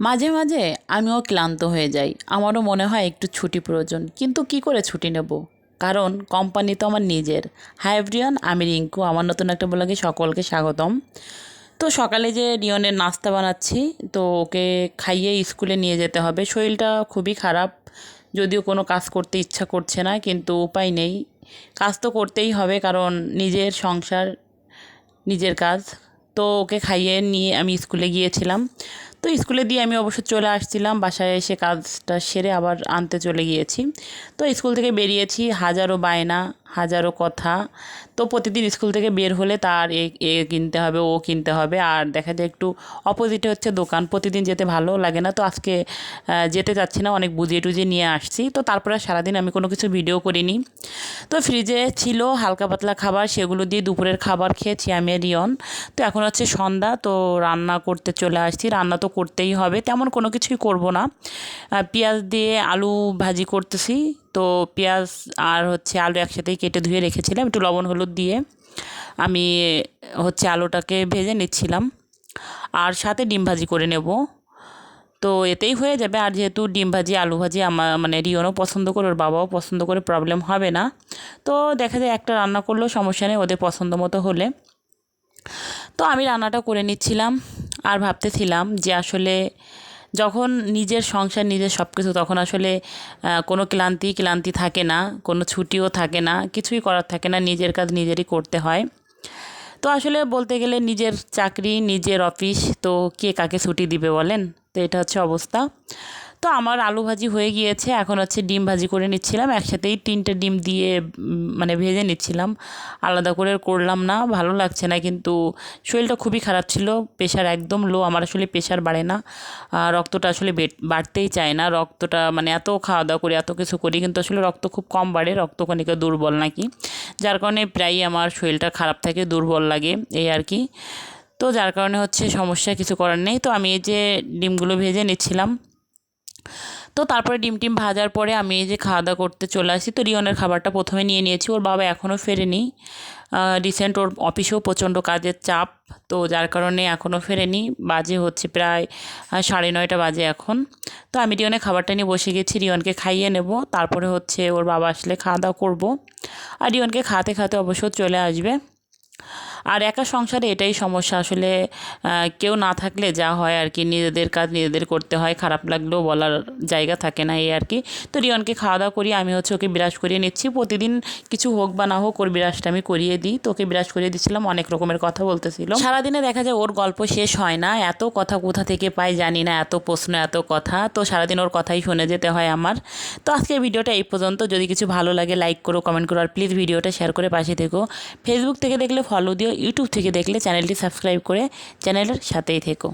মাঝে মাঝে আমিও ক্লান্ত হয়ে যাই, আমারও মনে হয় একটু ছুটি প্রয়োজন, কিন্তু কি করে ছুটি নেব? কারণ কোম্পানি তো আমার নিজের। হাই এভরিওয়ান, আমি রিঙ্কু, আমার নতুন একটা ব্লগে সকলকে স্বাগতম। তো সকালে যে রিয়নের নাস্তা বানাচ্ছি, তো ওকে খাইয়ে স্কুলে নিয়ে যেতে হবে। শরীরটা খুবই খারাপ, যদিও কোনো কাজ করতে ইচ্ছা করছে না, কিন্তু উপায় নেই, কাজ তো করতেই হবে, কারণ নিজের সংসার, নিজের কাজ। তো ওকে খাইয়ে নিয়ে আমি স্কুলে গিয়েছিলাম। তো স্কুলে দিয়ে আমি অবশ্য চলে আসছিলাম, বাসায় এসে কাজটা সেরে আবার আনতে চলে গিয়েছি। তো স্কুল থেকে বেরিয়েছি, হাজারো বায়না, হাজারো কথা। তো প্রতিদিন স্কুল থেকে বের হলে তার এ কিনতে হবে, ও কিনতে হবে, আর দেখা যায় একটু অপোজিটে হচ্ছে দোকান, প্রতিদিন যেতে ভালো লাগে না। তো আজকে যেতে যাচ্ছি না, অনেক বুঝিয়ে টুজিয়ে নিয়ে আসছি। তো তারপরে সারাদিন আমি কোনো কিছু ভিডিও করিনি। তো ফ্রিজে ছিল হালকা পাতলা খাবার, সেগুলো দিয়ে দুপুরের খাবার খেয়েছি আমি আর রিয়ন। তো এখন হচ্ছে সন্ধ্যা, তো রান্না করতে চলে আসছি। রান্না তো করতেই হবে, তেমন কোনো কিছুই করব না। পেঁয়াজ দিয়ে আলু ভাজি করতেছি। তো পেঁয়াজ আর হচ্ছে আলু একসাথেই কেটে ধুয়ে রেখেছিলাম, একটু লবণ হলুদ দিয়ে আমি হচ্ছে আলুটাকে ভেজে নিচ্ছিলাম, আর সাথে ডিম ভাজি করে নেব। তো এতেই হয়ে যাবে। আর যেহেতু ডিম ভাজি আলু ভাজি আমার মানে রিয়নও পছন্দ করে, ওর বাবাও পছন্দ করে, প্রবলেম হবে না। তো দেখা যায় একটা রান্না করলেও সমস্যা নেই, ওদের পছন্দ মতো হলে। তো আমি রান্নাটা করে নিচ্ছিলাম, আর ভাবতেছিলাম যে আসলে যখন নিজের সংসার, নিজের সব কিছু, তখন আসলে কোনো ক্লান্তি থাকে না, কোনো ছুটিও থাকে না, কিছুই করার থাকে না, নিজের কাজ নিজেরই করতে হয়। তো আসলে বলতে গেলে নিজের চাকরি, নিজের অফিস, তো কে কাকে ছুটি দিবে বলেন? তো এটা হচ্ছে অবস্থা। তো আমার আলু ভাজি হয়ে গিয়েছে, এখন হচ্ছে ডিম ভাজি করে নিচ্ছিলাম, একসাথেই 3টে ডিম দিয়ে মানে ভেজে নিচ্ছিলাম, আলাদা করে করলাম না, ভালো লাগছে না। কিন্তু শরীরটা খুবই খারাপ ছিল, প্রেশার একদম লো, আমার আসলে প্রেশার বাড়ে না, রক্তটা আসলে বাড়তেই চায় না, রক্তটা মানে এত খাওয়া দাওয়া করি, এত কিছু করি, কিন্তু আসলে রক্ত খুব কম বাড়ে, রক্তকণিকা দুর্বল নাকি, যার কারণে প্রায়ই আমার শরীরটা খারাপ থাকে, দুর্বল লাগে, এই আর কি। তো যার কারণে হচ্ছে সমস্যা, কিছু করার নেই। তো আমি এই যে ডিমগুলো ভেজে নিচ্ছিলাম, তো তারপরে ডিম টিম ভাজার পরে আমি এই যে খাওয়া দাওয়া করতে চলে আসি। তো রিয়নের খাবারটা প্রথমে নিয়ে নিয়েছি, ওর বাবা এখনও ফেরেনি। রিসেন্ট ওর অফিসেও প্রচণ্ড কাজের চাপ, তো যার কারণে এখনও ফেরেনি, বাজে হচ্ছে প্রায় 9:30 বাজে এখন। তো আমি রিয়নের খাবারটা নিয়ে বসে গেছি, রিয়নকে খাইয়ে নেব, তারপরে হচ্ছে ওর বাবা আসলে খাওয়া দাওয়া করবো, আর রিয়নকে খাওয়াতে খাওয়াতে অবশ্য চলে আসবে। আর একা সংসারে এটাই সমস্যা আসলে, কেউ না থাকলে যা হয় আর কি, নিজেদের কাজ নিজেদের করতে হয়, খারাপ লাগলেও বলার জায়গা থাকে না, এই আর কি। তো রিয়নকে খাওয়া দাওয়া করি, আমি হচ্ছে ওকে বিরাজ করিয়ে নিচ্ছি, প্রতিদিন কিছু হোক বা না হোক ওর বিরাজটা আমি করিয়ে দিই। তো ওকে বিরাজ করিয়ে দিচ্ছিলাম, অনেক রকমের কথা বলতেছিল, সারাদিনে দেখা যায় ওর গল্প শেষ হয় না, এত কথা কোথা থেকে পাই জানি না, এত প্রশ্ন, এত কথা, তো সারাদিন ওর কথাই শুনে যেতে হয় আমার। তো আজকের ভিডিওটা এই পর্যন্ত, যদি কিছু ভালো লাগে লাইক করো, কমেন্ট করো, আর প্লিজ ভিডিওটা শেয়ার করে পাশে থেকো। ফেসবুক থেকে দেখলে ফলো দিও, ইউটিউব থেকে দেখলে চ্যানেলটি সাবস্ক্রাইব করে চ্যানেলের সাথেই থেকো।